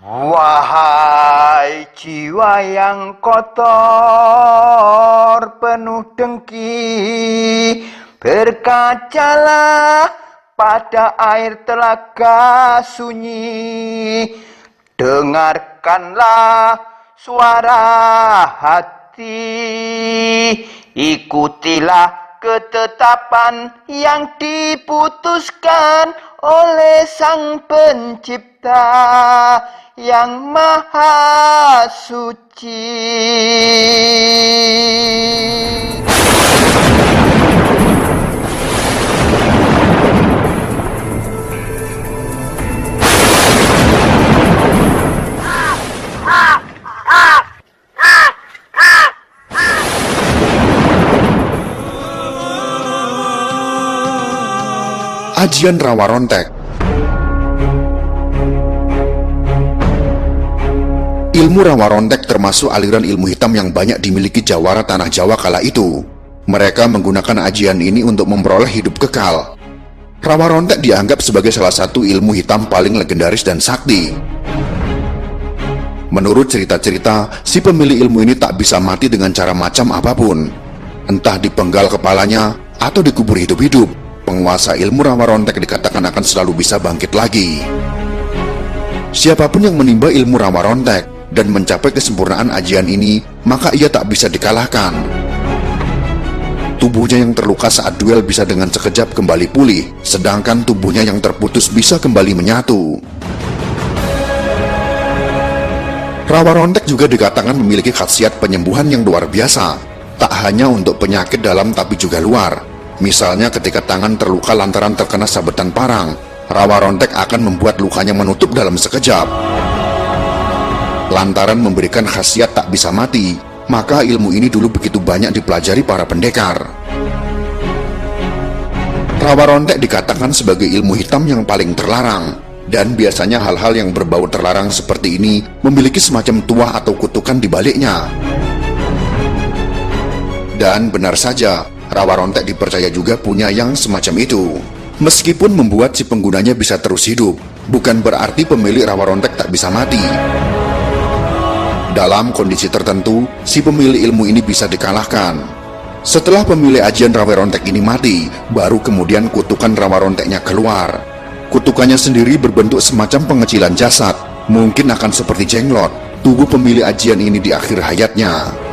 Wahai jiwa yang kotor, penuh dengki, berkacalah pada air telaga sunyi. Dengarkanlah suara hati, ikutilah ketetapan yang diputuskan oleh Sang Pencipta yang Maha Suci. Ajian Rawa Rontek. Ilmu Rawa Rontek termasuk aliran ilmu hitam yang banyak dimiliki jawara tanah Jawa kala itu. Mereka menggunakan ajian ini untuk memperoleh hidup kekal. Rawa Rontek dianggap sebagai salah satu ilmu hitam paling legendaris dan sakti. Menurut cerita-cerita, si pemilik ilmu ini tak bisa mati dengan cara macam apapun. Entah dipenggal kepalanya atau dikubur hidup-hidup, penguasa ilmu Rawa Rontek dikatakan akan selalu bisa bangkit lagi. Siapapun yang menimba ilmu Rawa Rontek dan mencapai kesempurnaan ajian ini, maka ia tak bisa dikalahkan. Tubuhnya yang terluka saat duel bisa dengan sekejap kembali pulih, sedangkan tubuhnya yang terputus bisa kembali menyatu. Rawa Rontek juga dikatakan memiliki khasiat penyembuhan yang luar biasa, tak hanya untuk penyakit dalam tapi juga luar. Misalnya ketika tangan terluka lantaran terkena sabetan parang, Rawa Rontek akan membuat lukanya menutup dalam sekejap. Lantaran memberikan khasiat tak bisa mati, maka ilmu ini dulu begitu banyak dipelajari para pendekar. Rawa Rontek dikatakan sebagai ilmu hitam yang paling terlarang, dan biasanya hal-hal yang berbau terlarang seperti ini memiliki semacam tuah atau kutukan di baliknya. Dan benar saja, Rawa Rontek dipercaya juga punya yang semacam itu. Meskipun membuat si penggunanya bisa terus hidup, bukan berarti pemilik Rawa Rontek tak bisa mati. Dalam kondisi tertentu, si pemilik ilmu ini bisa dikalahkan. Setelah pemilik ajian Rawa Rontek ini mati, baru kemudian kutukan Rawa Ronteknya keluar. Kutukannya sendiri berbentuk semacam pengecilan jasad, mungkin akan seperti jenglot tubuh pemilik ajian ini di akhir hayatnya.